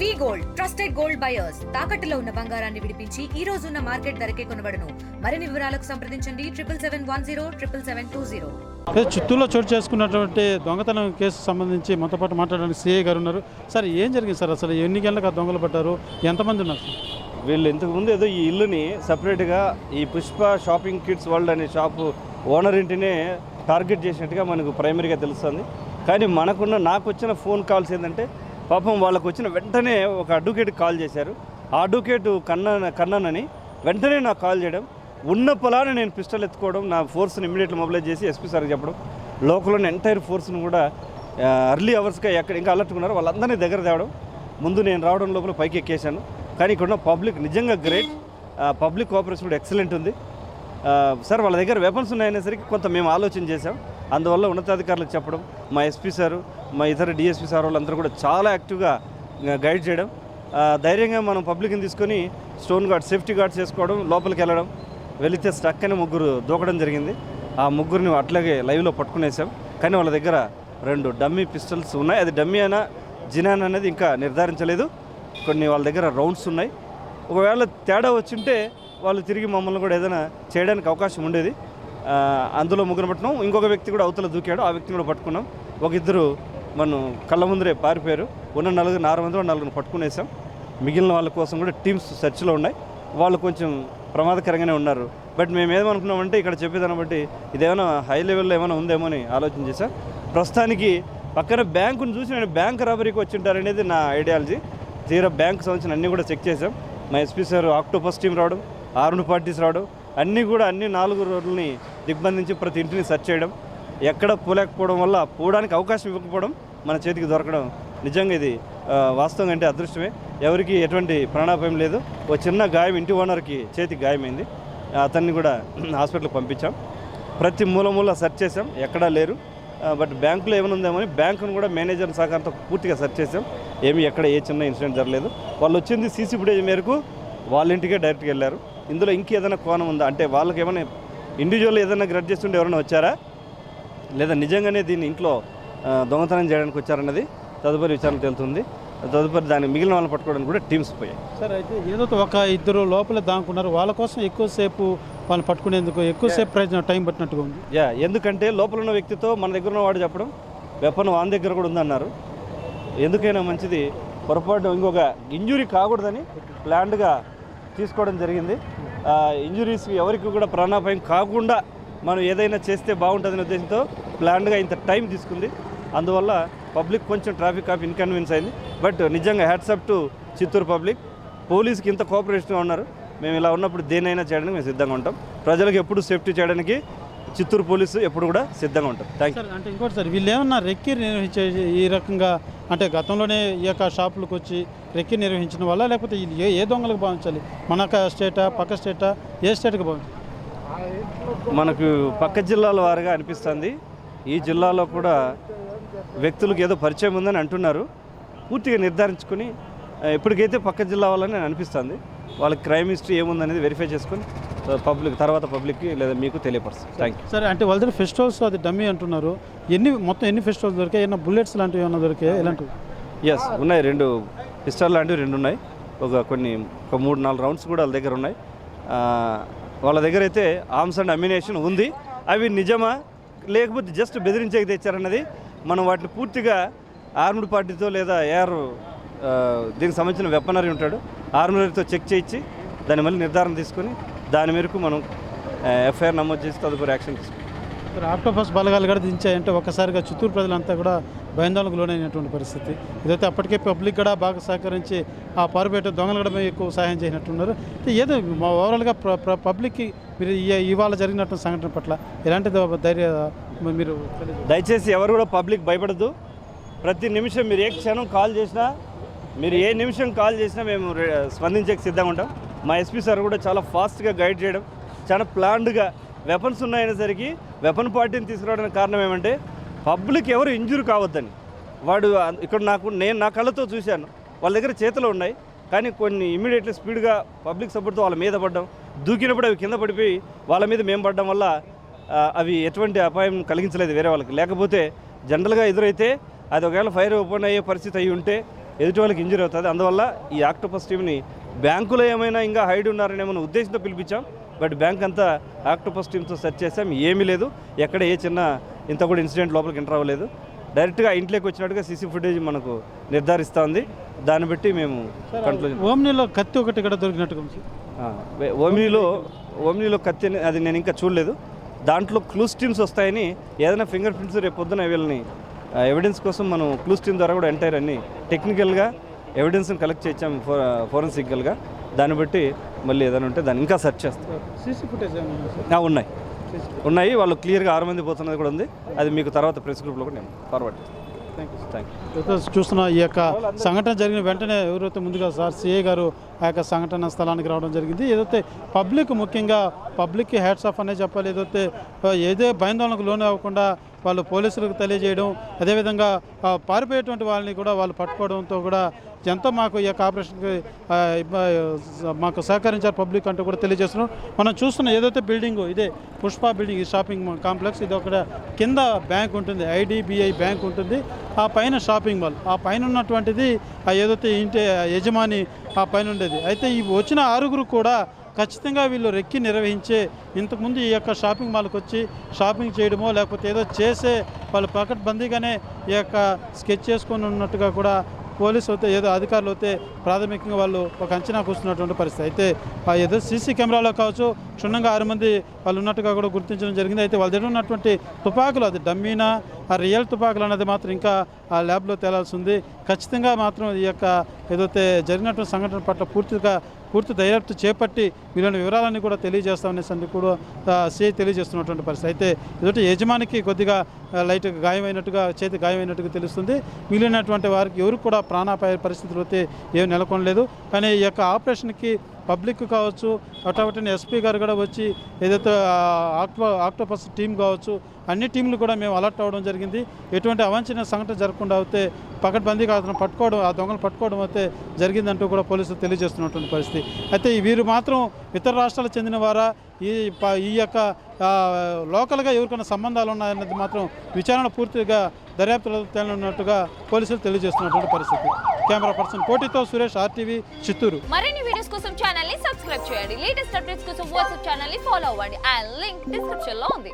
వి gold trusted gold buyers తాకట్టులో ఉన్న బంగారాన్ని విడిపించి ఈ రోజు ఉన్న మార్కెట్ ధరకే కొనబడును. మరిన్ని వివరాలకు సంప్రదించండి 7710 చిత్తూరులో చోటు చేసుకున్నటువంటి దొంగతనం కేసు సంబంధించి మనతో పాటు మాట్లాడడానికి సిఐ గారు ఉన్నారు. సార్ ఏం జరిగింది సార్? అసలు ఎన్ని గంటలకు ఆ దొంగలు పడ్డారు? ఎంతమంది ఉన్నారు? వీళ్ళు ఇంతకుముందు ఏదో ఈ ఇల్లుని సపరేట్గా ఈ పుష్ప షాపింగ్ కిడ్స్ వరల్డ్ అనే షాపు ఓనర్ ఇంటినే టార్గెట్ చేసినట్టుగా మనకు ప్రైమరీగా తెలుస్తుంది. కానీ నాకు వచ్చిన ఫోన్ కాల్స్ ఏంటంటే పాపం వాళ్ళకు వచ్చిన వెంటనే ఒక అడ్వకేట్కి కాల్ చేశారు. ఆ అడ్వకేట్ కన్నానని వెంటనే నాకు కాల్ చేయడం, ఉన్న పొలాన్ని నేను పిస్టల్ ఎత్తుకోవడం, నా ఫోర్స్ని ఇమీడియట్లీ మొబిలైజ్ చేసి ఎస్పీ సార్కి చెప్పడం, లోకల్లోని ఎంటైర్ ఫోర్స్ని కూడా అర్లీ అవర్స్గా ఎక్కడ ఇంకా అలర్టుకున్నారో వాళ్ళందరినీ దగ్గర తేవడం. ముందు నేను రావడం లోపల పైకి ఎక్కేశాను. కానీ ఇక్కడ ఉన్న పబ్లిక్ నిజంగా గ్రేట్, పబ్లిక్ కోఆపరేషన్ కూడా ఎక్సలెంట్ ఉంది. సార్ వాళ్ళ దగ్గర వెపన్స్ ఉన్నాయనేసరికి కొంత మేము ఆలోచన చేశాం. అందువల్ల ఉన్నతాధికారులకు చెప్పడం, మా ఎస్పీ సారు, మా ఇతర డిఎస్పీ సార్ వాళ్ళందరూ కూడా చాలా యాక్టివ్గా గైడ్ చేయడం, ధైర్యంగా మనం పబ్లిక్ని తీసుకొని స్టోన్ గార్డ్, సేఫ్టీ గార్డ్స్ చేసుకోవడం, లోపలికి వెళ్ళడం. వెళితే స్టక్ అని ముగ్గురు దూకడం జరిగింది. ఆ ముగ్గురిని అట్లాగే లైవ్లో పట్టుకునేసాం. కానీ వాళ్ళ దగ్గర 2 డమ్మీ పిస్టల్స్ ఉన్నాయి. అది డమ్మీ అయినా జినాన్ అనేది ఇంకా నిర్ధారించలేదు. కొన్ని వాళ్ళ దగ్గర రౌండ్స్ ఉన్నాయి. ఒకవేళ తేడా వచ్చింటే వాళ్ళు తిరిగి మమ్మల్ని కూడా ఏదైనా చేయడానికి అవకాశం ఉండేది. అందులో ముగ్గురు పట్టుకున్నాం. ఇంకొక వ్యక్తి కూడా అవతల దూకాడు, ఆ వ్యక్తిని కూడా పట్టుకున్నాం. ఇద్దరు మనం కళ్ళ ముందరే పారిపోయారు. ఉన్న 6 మందిలో 4 పట్టుకునేసాం. మిగిలిన వాళ్ళ కోసం కూడా టీమ్స్ సెర్చ్లో ఉన్నాయి. వాళ్ళు కొంచెం ప్రమాదకరంగానే ఉన్నారు. బట్ మేము ఏమనుకున్నామంటే ఇక్కడ చెప్పేదాన్ని బట్టి ఇదేమైనా హై లెవెల్లో ఏమైనా ఉందేమో అని ఆలోచన చేశాం. ప్రస్తుతానికి పక్కన బ్యాంకును చూసి నేను బ్యాంక్ రాబరీకి వచ్చింటారనేది నా ఐడియాలజీ. తీరా బ్యాంకు సంబంధించిన అన్నీ కూడా చెక్ చేసాం. మా ఎస్పీ సార్ ఆక్టోపస్ టీం రావడం, ఆర్మ్డ్ పార్టీస్ రావడం, అన్నీ 4 రోడ్లని దిగ్బంధించి ప్రతి ఇంటిని సెర్చ్ చేయడం, ఎక్కడ పోలేకపోవడం వల్ల పోవడానికి అవకాశం ఇవ్వకపోవడం, మన చేతికి దొరకడం నిజంగా ఇది వాస్తవంగా అంటే అదృష్టమే. ఎవరికి ఎటువంటి ప్రాణాపాయం లేదు. ఒక చిన్న గాయం ఇంటి ఓనర్కి చేతికి గాయమైంది. అతన్ని కూడా హాస్పిటల్కి పంపించాం. ప్రతి మూల సెర్చ్ చేసాం, ఎక్కడా లేరు. బట్ బ్యాంకులో ఏమైనా ఉందేమో అని బ్యాంకును కూడా మేనేజర్ సహకారంతో పూర్తిగా సెర్చ్ చేసాం. ఎక్కడ ఏ చిన్న ఇన్సిడెంట్ జరగలేదు. వాళ్ళు వచ్చింది సీసీ ఫుటేజ్ మేరకు వాళ్ళ ఇంటికే డైరెక్ట్గా వెళ్ళారు. ఇందులో ఇంకేదైనా కోణం ఉందా అంటే వాళ్ళకి ఏమైనా ఇండివిజువల్ ఏదైనా గ్రడ్ చేస్తుంటే ఎవరైనా వచ్చారా లేదా నిజంగానే దీన్ని ఇంట్లో దొంగతనం చేయడానికి వచ్చారన్నది తదుపరి విచారణ తేలుతుంది. తదుపరి దాన్ని మిగిలిన వాళ్ళని పట్టుకోవడానికి కూడా టీమ్స్ పోయాయి. సార్ అయితే ఏదో 1-2 లోపల దాక్కున్నారు. వాళ్ళ కోసం ఎక్కువసేపు వాళ్ళని పట్టుకునేందుకు ఎక్కువసేపు టైం పట్టినట్టుగా ఉంది. ఎందుకంటే లోపల ఉన్న వ్యక్తితో మన దగ్గర ఉన్న వాడు చెప్పడం వెపన్ వాని దగ్గర కూడా ఉందన్నారు. ఎందుకైనా మంచిది, పొరపాటు ఇంకొక ఇంజురీ కాకూడదని ప్లాన్డ్గా తీసుకోవడం జరిగింది. ఇంజురీస్ ఎవరికి కూడా ప్రాణాపాయం కాకుండా మనం ఏదైనా చేస్తే బాగుంటుందనే ఉద్దేశంతో ప్లాన్డ్గా ఇంత టైం తీసుకుంది. అందువల్ల పబ్లిక్ కొంచెం ట్రాఫిక్ ఆఫ్ ఇన్కన్వీనియన్స్ అయింది. బట్ నిజంగా హ్యాట్సప్ టు చిత్తూరు పబ్లిక్. పోలీస్కి ఇంత కోఆపరేషన్గా ఉన్నారు. మేము ఇలా ఉన్నప్పుడు దేనైనా చేయడానికి మేము సిద్ధంగా ఉంటాం. ప్రజలకు ఎప్పుడు సేఫ్టీ చేయడానికి చిత్తూరు పోలీసు ఎప్పుడు కూడా సిద్ధంగా ఉంటాం. Thank you. అంటే ఇంకోటి సార్, వీళ్ళు ఏమన్నా రెక్కి నిర్వహించే ఈ రకంగా అంటే గతంలోనే ఈ యొక్క షాపులకు వచ్చి రెక్కి నిర్వహించిన వల్ల, లేకపోతే ఏ దొంగలకు భావించాలి? మన స్టేటా, పక్క స్టేటా, ఏ స్టేట్కి భావించాలి? మనకు పక్క జిల్లాల వారిగా అనిపిస్తుంది. ఈ జిల్లాలో కూడా వ్యక్తులకు ఏదో పరిచయం ఉందని అంటున్నారు. పూర్తిగా నిర్ధారించుకొని ఇప్పటికైతే పక్క జిల్లా వాళ్ళని అనిపిస్తుంది. వాళ్ళకి క్రైమ్ హిస్టరీ ఏముందనేది వెరిఫై చేసుకొని పబ్లిక్కి లేదా మీకు తెలియపరుస్తుంది. Thank you. సరే, అంటే వాళ్ళ దగ్గర ఫెస్టివల్స్ అది డమ్మీ అంటున్నారు. మొత్తం ఎన్ని ఫెస్టివల్స్ దొరికాయి? ఏమైనా బుల్లెట్స్ లాంటివి ఏమైనా దొరికాయి? ఎలాంటివి? ఎస్ ఉన్నాయి. 2 పిస్టల్ లాంటివి 2 ఉన్నాయి. ఒక 3-4 రౌండ్స్ కూడా వాళ్ళ దగ్గర ఉన్నాయి. వాళ్ళ దగ్గర అయితే ఆర్మ్స్ అండ్ అమ్యునేషన్ ఉంది. అవి నిజమా లేకపోతే జస్ట్ బెదిరించేకి తెచ్చారన్నది మనం వాటిని పూర్తిగా ఆర్మ్డ్ పార్టీతో లేదా దీనికి సంబంధించిన వెపనరీ ఉంటాడు, ఆర్మరీతో చెక్ చేయించి దాన్ని మళ్ళీ నిర్ధారణ తీసుకొని దాని మేరకు మనం ఎఫ్ఐఆర్ నమోదు చేసి తదుపరి యాక్షన్ తీసుకుంటాం. ఆక్టోపస్ బలగాలు కూడా దించాయంటే ఒక్కసారిగా చిత్తూరు ప్రజలంతా కూడా భయాందోళనకు లోనైనటువంటి పరిస్థితి. ఇదైతే అప్పటికే పబ్లిక్ కూడా బాగా సహకరించి ఆ పారుబేట దొంగలు కూడా ఎక్కువ సహాయం చేసినట్టున్నారు. ఏదో ఓవరాల్గా పబ్లిక్కి మీరు ఇవాళ జరిగినటువంటి సంఘటన పట్ల ఎలాంటి ధైర్య మీరు దయచేసి ఎవరు కూడా పబ్లిక్ భయపడద్దు. ప్రతి నిమిషం మీరు ఏ క్షణం కాల్ చేసినా, మీరు ఏ నిమిషం కాల్ చేసినా మేము స్పందించేకి సిద్ధంగా ఉంటాం. మా ఎస్పీ సార్ కూడా చాలా ఫాస్ట్గా గైడ్ చేయడం, చాలా ప్లాన్డ్గా వెపన్స్ ఉన్నాయనేసరికి వెపన్ పార్టీని తీసుకురావడానికి కారణం ఏమంటే పబ్లిక్ ఎవరు ఇంజూరీ కావద్దని. వాడు ఇక్కడ నేను నా కళ్ళతో చూశాను. వాళ్ళ దగ్గర చేతులు ఉన్నాయి, కానీ కొన్ని ఇమ్మీడియట్లీ స్పీడ్గా పబ్లిక్ సపోర్ట్తో వాళ్ళ మీద పడ్డం, దూకినప్పుడు అవి కింద పడిపోయి వాళ్ళ మీద మేము పడడం వల్ల అవి ఎటువంటి అపాయం కలిగించలేదు వేరే వాళ్ళకి. లేకపోతే జనరల్గా ఎదురైతే అది ఒకవేళ ఫైర్ ఓపెన్ అయ్యే పరిస్థితి అయ్యి ఉంటే ఎదుటి వాళ్ళకి ఇంజరీ అవుతుంది. అందువల్ల ఈ ఆక్టోపస్ టీమ్ని బ్యాంకులో ఏమైనా ఇంకా హైడ్ ఉన్నారని ఏమైనా ఉద్దేశంతో పిలిపించాం. బట్ బ్యాంక్ అంతా ఆక్టోపస్ టీమ్తో సెర్చ్ చేసాం, ఏమీ లేదు. ఎక్కడ ఏ చిన్న ఇంత కూడా ఇన్సిడెంట్ లోపలికి ఎంటర్ అవ్వలేదు. డైరెక్ట్గా ఇంట్లోకి వచ్చినట్టుగా సీసీ ఫుటేజ్ మనకు నిర్ధారిస్తూ ఉంది. దాన్ని బట్టి మేము కంక్లూజన్. ఓమ్నీలో కత్తి ఒకటి ఇక్కడ దొరికినట్టుగా ఉంది. ఓమ్నీలో కత్తి అది నేను ఇంకా చూడలేదు. దాంట్లో క్లూస్ టీమ్స్ వస్తాయని, ఏదైనా ఫింగర్ ప్రింట్స్ రేపు పొద్దున వీళ్ళని ఎవిడెన్స్ కోసం మనం క్లూస్ టీమ్ ద్వారా కూడా ఎంటైర్ అన్ని టెక్నికల్గా ఎవిడెన్స్ని కలెక్ట్ చేయించాం ఫోరెన్సికల్గా. దాన్ని బట్టి మళ్ళీ ఏదైనా ఉంటే దాన్ని ఇంకా సెర్చ్ చేస్తాం. సీసీ ఫుటేజ్ ఏమన్నా ఉన్నాయి. వాళ్ళు క్లియర్గా 6 మంది పోతున్నది కూడా ఉంది. అది మీకు తర్వాత ప్రెస్ గ్రూప్లో కూడా నేను ఫార్వర్డ్ చేస్తాను. Thank you. చూస్తున్న ఈ యొక్క సంఘటన జరిగిన వెంటనే ఎవరైతే ముందుగా సార్ సిఐ గారు ఆ యొక్క సంఘటన స్థలానికి రావడం జరిగింది. ఏదైతే పబ్లిక్, ముఖ్యంగా పబ్లిక్కి హ్యాట్స్ ఆఫ్ అనే చెప్పాలి. ఏదే భయాందోళనకు లోనే అవ్వకుండా వాళ్ళు పోలీసులకు తెలియజేయడం, అదేవిధంగా పారిపోయేటువంటి వాళ్ళని కూడా వాళ్ళు పట్టుకోవడంతో కూడా ఎంతో మాకు ఈ యొక్క ఆపరేషన్కి మాకు సహకరించారు పబ్లిక్ అంటూ కూడా తెలియజేస్తున్నాం. మనం చూస్తున్న ఏదైతే బిల్డింగ్, ఇదే పుష్ప బిల్డింగ్, ఈ షాపింగ్ కాంప్లెక్స్. ఇది ఒక కింద బ్యాంక్ ఉంటుంది, IDBI బ్యాంక్ ఉంటుంది. ఆ పైన షాపింగ్ మాల్, ఆ పైన ఉన్నటువంటిది ఏదైతే ఇంటి యజమాని ఆ పైన ఉండేది. అయితే ఈ వచ్చిన 6 కూడా ఖచ్చితంగా వీళ్ళు రెక్కి నిర్వహించే, ఇంతకుముందు ఈ యొక్క షాపింగ్ మాల్కి వచ్చి షాపింగ్ చేయడమో లేకపోతే ఏదో చేసే వాళ్ళు పకడ్బందీగానే ఈ యొక్క స్కెచ్ చేసుకొని ఉన్నట్టుగా కూడా పోలీసు అయితే, ఏదో అధికారులు అయితే ప్రాథమికంగా వాళ్ళు ఒక అంచనాకు వస్తున్నటువంటి పరిస్థితి. అయితే ఏదో సీసీ కెమెరాలో కావచ్చు క్షుణ్ణంగా 6 మంది వాళ్ళు ఉన్నట్టుగా కూడా గుర్తించడం జరిగింది. అయితే వాళ్ళ దగ్గర ఉన్నటువంటి తుపాకులు, అది డమ్మీనా ఆ రియల్ తుపాకులు అన్నది మాత్రం ఇంకా ఆ ల్యాబ్లో తేలాల్సి ఉంది. ఖచ్చితంగా మాత్రం ఈ యొక్క ఏదైతే జరిగినటువంటి సంఘటన పట్ల పూర్తి దర్యాప్తు చేపట్టి వీళ్ళని వివరాలన్నీ కూడా తెలియజేస్తామనేసి కూడా సిఐ తెలియజేస్తున్నటువంటి పరిస్థితి. అయితే ఎదుటి యజమానికి కొద్దిగా లైట్గా గాయమైనట్టుగా, చేతి గాయమైనట్టుగా తెలుస్తుంది. మిగిలినటువంటి వారికి ఎవరికి కూడా ప్రాణాపాయ పరిస్థితులు అయితే ఏమి నెలకొనలేదు. కానీ ఈ యొక్క ఆపరేషన్కి పబ్లిక్ కావచ్చు, అటవటిని ఎస్పీ గారు కూడా వచ్చి ఏదైతే ఆక్టోపస్ టీం కావచ్చు, అన్ని టీంలు కూడా మేము అలర్ట్ అవ్వడం జరిగింది. ఎటువంటి అవాంఛనీయ సంఘటన జరగకుండా అయితే పకడ్బందీగా అతను పట్టుకోవడం, ఆ దొంగలు పట్టుకోవడం అయితే జరిగిందంటూ కూడా పోలీసులు తెలియజేస్తున్నటువంటి పరిస్థితి. అయితే వీరు మాత్రం ఇతర రాష్ట్రాలకు చెందిన వారా, ఈ యొక్క లోకల్గా ఎవరికైనా సంబంధాలు ఉన్నాయన్నది మాత్రం విచారణ పూర్తిగా దర్యాప్తులో తేలనున్నట్టుగా పోలీసులు తెలియజేస్తున్నటువంటి పరిస్థితి. కెమెరా పర్సన్ కోటితో సురేష్, RTV, చిత్తూరు. మరిన్ని వీడియోస్ కోసం ఛానల్ ని సబ్స్క్రైబ్ చేయండి. లేటెస్ట్ అప్డేట్స్ కోసం వాట్సాప్ ఛానల్ ని ఫాలో అవ్వండి. ఆ లింక్ డిస్క్రిప్షన్ లో ఉంది.